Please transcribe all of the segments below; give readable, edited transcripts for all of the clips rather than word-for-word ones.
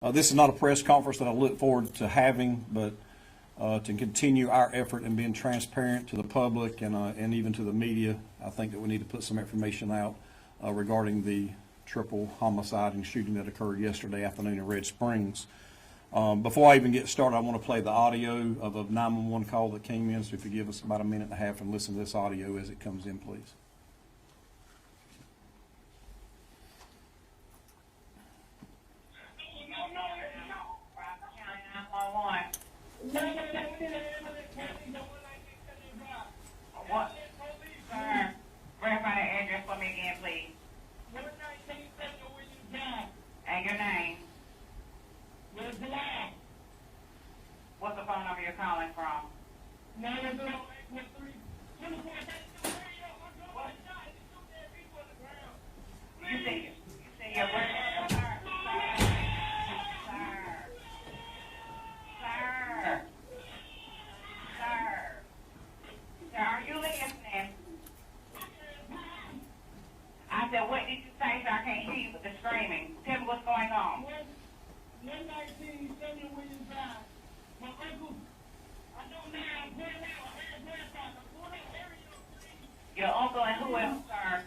This is not a press conference that I look forward to having, but to continue our effort in being transparent to the public and even to the media. I think that we need to put some information out regarding the triple homicide and shooting that occurred yesterday afternoon in Red Springs. Before I even get started, I want to play the audio of a 911 call that came in, so if you give us about a minute and a half and listen to this audio as it comes in, please. What? Sir, verify the address for me again, please. And your name. What's the phone number you're calling from? You say your word, sir. Sir, are you listening? I said, what did you say, sir? I can't hear you with the screaming. Tell me what's going on. Your uncle and who else, sir?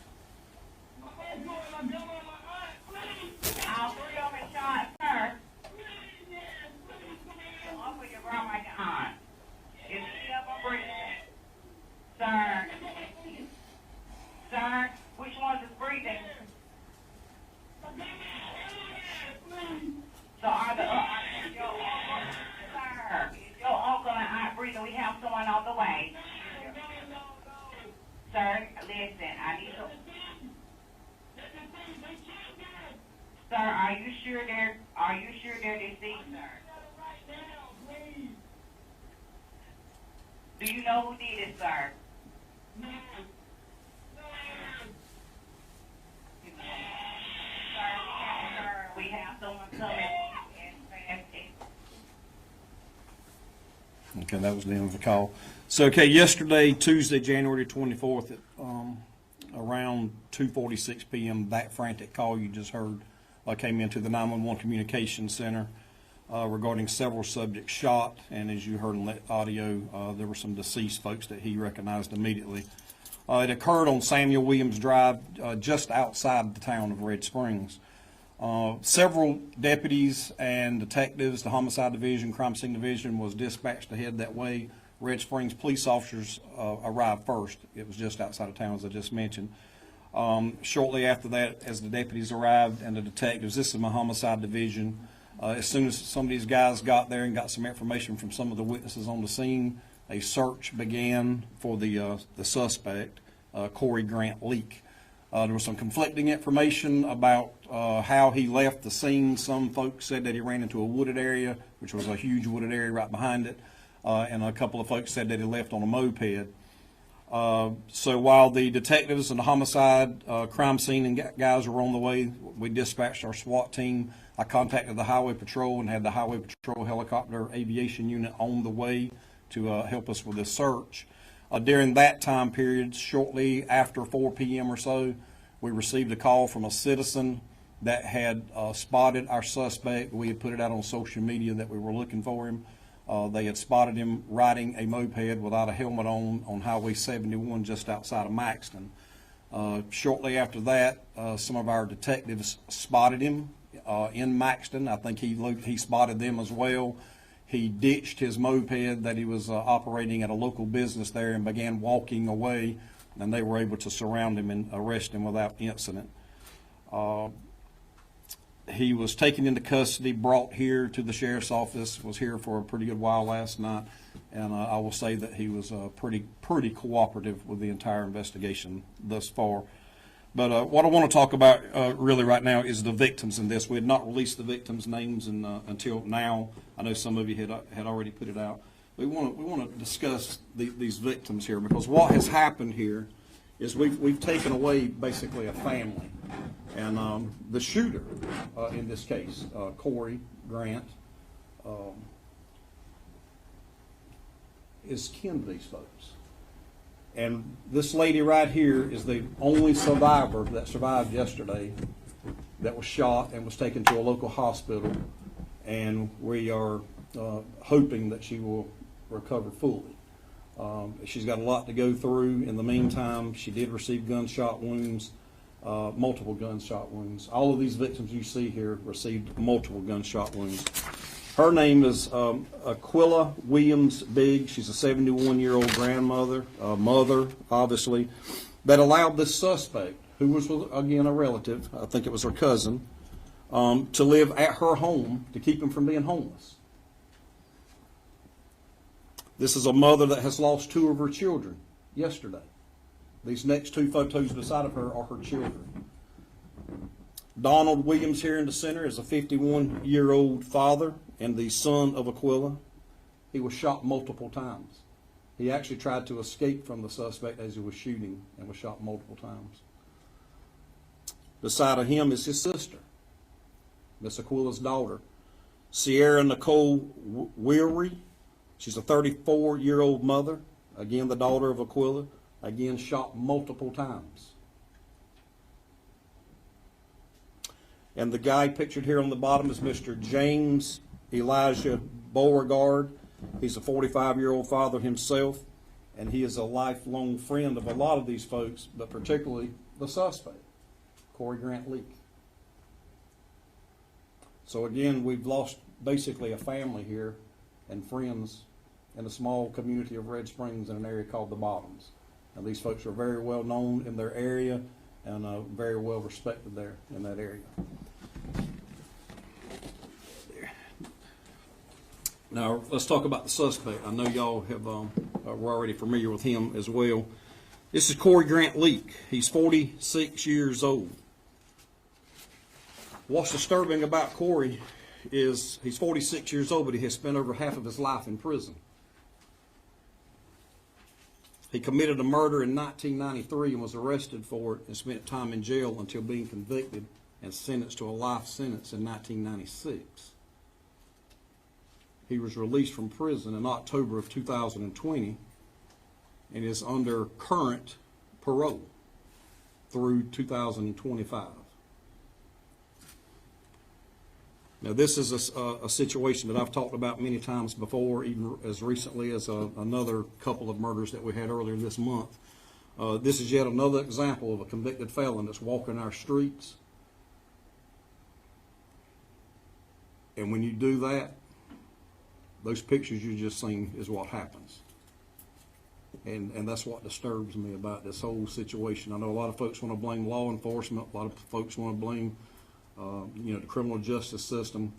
All three of them in shot, sir. Your uncle, your grandma, your aunt. Is she up or breathing? Sir. Sir, which one's is breathing? So are your uncle, sir, is your uncle and aunt breathing? We have someone on the way. Sir, listen, I need to. Sir, are you sure they're deceased, sir? Do you know who did it, sir? Sir, we have someone coming. Okay, that was the end of the call. So, okay, yesterday, Tuesday, January 24th, at around 2:46 p.m., that frantic call you just heard came into the 911 communications center regarding several subjects shot, and as you heard in that audio, there were some deceased folks that he recognized immediately. It occurred on Samuel Williams Drive, just outside the town of Red Springs. Several deputies and detectives, the Homicide Division, Crime Scene Division, was dispatched to head that way. Red Springs police officers arrived first. It was just outside of town, as I just mentioned. Shortly after that, as the deputies arrived and the detectives, this is my Homicide Division, as soon as some of these guys got there and got some information from some of the witnesses on the scene, a search began for the suspect, Corey Grant Leak. There was some conflicting information about how he left the scene. Some folks said that he ran into a wooded area, which was a huge wooded area right behind it, and a couple of folks said that he left on a moped. So while the detectives and the homicide crime scene and guys were on the way, we dispatched our SWAT team. I contacted the Highway Patrol and had the Highway Patrol helicopter aviation unit on the way to help us with this search. During that time period, shortly after 4 p.m. or so, we received a call from a citizen that had spotted our suspect. We had put it out on social media that we were looking for him. They had spotted him riding a moped without a helmet on Highway 71 just outside of Maxton. Shortly after that, some of our detectives spotted him in Maxton. I think he spotted them as well. He ditched his moped that he was operating at a local business there and began walking away, and they were able to surround him and arrest him without incident. He was taken into custody, brought here to the sheriff's office, was here for a pretty good while last night, and I will say that he was pretty cooperative with the entire investigation thus far. But what I want to talk about really right now is the victims in this. We had not released the victims' names until now. I know some of you had already put it out. We want to discuss these victims here, because what has happened here is we've taken away basically a family, and the shooter in this case, Corey Grant, is kin to these folks. And this lady right here is the only survivor that survived yesterday that was shot and was taken to a local hospital and we are hoping that she will recover fully. She's got a lot to go through. In the meantime, she did receive gunshot wounds, multiple gunshot wounds. All of these victims you see here received multiple gunshot wounds. Her name is Aquila Williams Biggs. She's a 71-year-old grandmother, mother, obviously, that allowed this suspect, who was, again, a relative, I think it was her cousin, to live at her home to keep him from being homeless. This is a mother that has lost 2 of her children yesterday. These next 2 photos beside of her are her children. Donald Williams here in the center is a 51-year-old father and the son of Aquila. He was shot multiple times. He actually tried to escape from the suspect as he was shooting and was shot multiple times. Beside of him is his sister, Miss Aquila's daughter, Sierra Nicole Weary. She's a 34-year-old mother, again the daughter of Aquila, again shot multiple times. And the guy pictured here on the bottom is Mr. James Elijah Beauregard. He's a 45-year-old father himself, and he is a lifelong friend of a lot of these folks, but particularly the suspect, Corey Grant Leak. So again, we've lost basically a family here and friends in a small community of Red Springs in an area called the Bottoms. Now, these folks are very well known in their area and very well respected there in that area. Now, let's talk about the suspect. I know y'all have were already familiar with him as well. This is Corey Grant Leak. He's 46 years old. What's disturbing about Corey is he's 46 years old, but he has spent over half of his life in prison. He committed a murder in 1993 and was arrested for it and spent time in jail until being convicted and sentenced to a life sentence in 1996. He was released from prison in October of 2020 and is under current parole through 2025. Now, this is a situation that I've talked about many times before, even as recently as another couple of murders that we had earlier this month. This is yet another example of a convicted felon that's walking our streets. And when you do that, those pictures you just seen is what happens. And that's what disturbs me about this whole situation. I know a lot of folks want to blame law enforcement. A lot of folks want to blame the criminal justice system.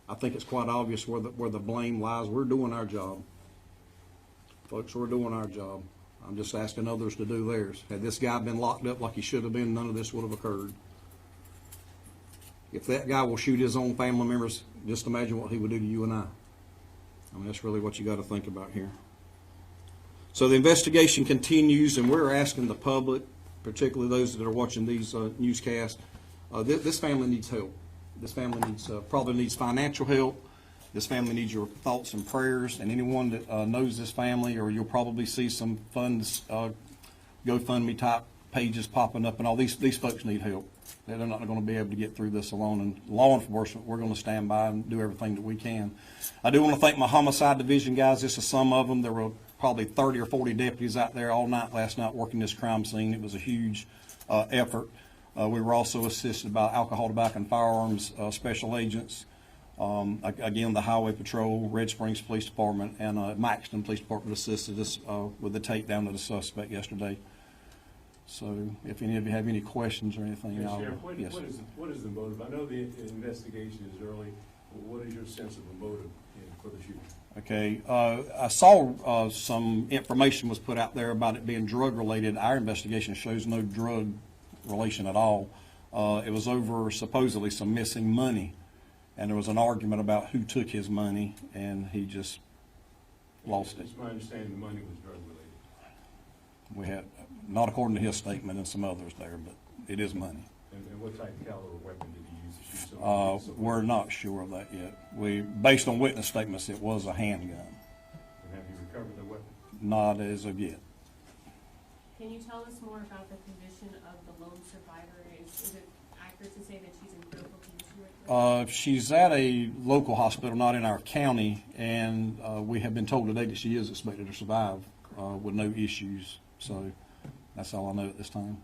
I think it's quite obvious where the blame lies. We're doing our job. Folks, we're doing our job. I'm just asking others to do theirs. Had this guy been locked up like he should have been, none of this would have occurred. If that guy will shoot his own family members, just imagine what he would do to you and I. I mean, that's really what you got to think about here. So the investigation continues, and we're asking the public, particularly those that are watching these newscasts, this family needs help. This family probably needs financial help. This family needs your thoughts and prayers. And anyone that knows this family, or you'll probably see some funds, GoFundMe type pages popping up, and all these folks need help. They're not going to be able to get through this alone. And law enforcement, we're going to stand by and do everything that we can. I do want to thank my homicide division guys. This is some of them. There were probably 30 or 40 deputies out there all night last night working this crime scene. It was a huge effort. We were also assisted by alcohol, tobacco, and firearms special agents. Again, the Highway Patrol, Red Springs Police Department, and Maxton Police Department assisted us with the takedown of the suspect yesterday. So if any of you have any questions or anything, Sheriff, yes. what is the motive? I know the investigation is early. What is your sense of the motive for the shooting? Okay, I saw some information was put out there about it being drug related. Our investigation shows no drug relation at all. It was over supposedly some missing money, and there was an argument about who took his money, and he just lost it. It's my understanding the money was drug related. We had, not according to his statement and some others there, but it is money. And what type of caliber weapon did he use to shoot someone? We're not sure of that yet. Based on witness statements, it was a handgun. And have you recovered the weapon? Not as of yet. Can you tell us more about the condition of the lone survivor? Is it accurate to say that she's in critical condition right She's at a local hospital, not in our county, and we have been told today that she is expected to survive with no issues. So that's all I know at this time.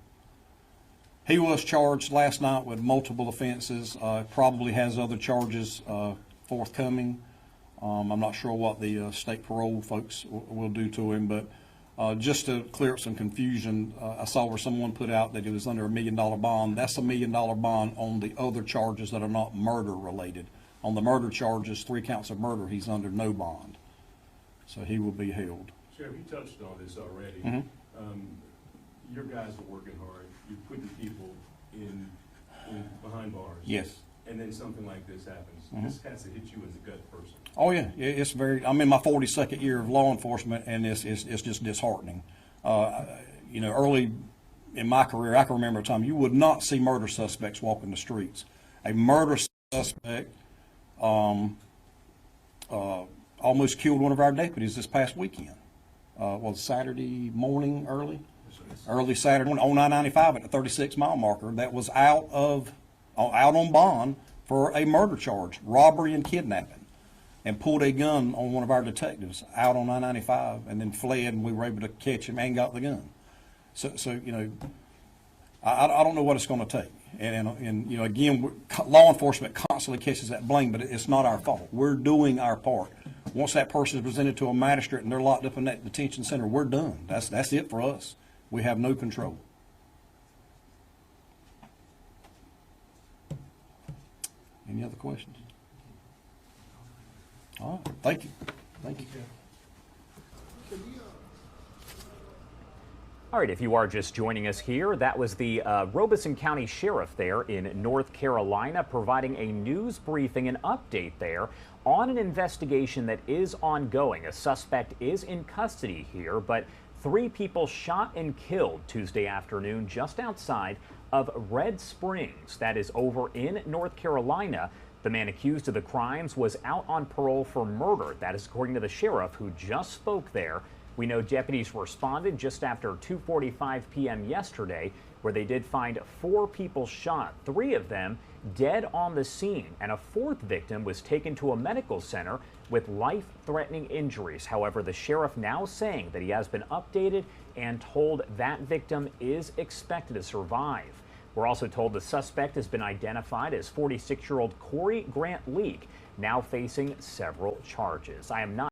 He was charged last night with multiple offenses, probably has other charges forthcoming. I'm not sure what the state parole folks will do to him, but just to clear up some confusion, I saw where someone put out that he was under $1 million bond. That's $1 million bond on the other charges that are not murder related. On the murder charges, 3 counts of murder, he's under no bond. So he will be held. Sheriff, you touched on this already. Your guys are working hard. You're putting people in behind bars. Yes. And then something like this happens. This has to hit you as a gut person. Oh yeah, it's very. I'm in my 42nd year of law enforcement, and it's just disheartening. You know, early in my career, I can remember a time you would not see murder suspects walking the streets. A murder suspect almost killed one of our deputies this past weekend. Was Saturday morning early Saturday morning on I-95 at the 36-mile marker. That was out on bond for a murder charge, robbery and kidnapping, and pulled a gun on one of our detectives out on I-95 and then fled, and we were able to catch him and got the gun. So you know, I don't know what it's going to take. And you know, again, law enforcement constantly catches that blame, but it's not our fault. We're doing our part. Once that person is presented to a magistrate and they're locked up in that detention center, we're done. That's it for us. We have no control. Any other questions? All right, thank you. Thank you. All right, if you are just joining us here, that was the Roberson County Sheriff there in North Carolina providing a news briefing, an update there on an investigation that is ongoing. A suspect is in custody here, but 3 people shot and killed Tuesday afternoon just outside of Red Springs. That is over in North Carolina. The man accused of the crimes was out on parole for murder. That is according to the sheriff who just spoke there. We know deputies responded just after 2:45 p.m. yesterday, where they did find 4 people shot, 3 of them dead on the scene, and a 4th victim was taken to a medical center with life-threatening injuries. However, the sheriff now saying that he has been updated and told that victim is expected to survive. We're also told the suspect has been identified as 46-year-old Corey Grant Leake, now facing several charges. I am not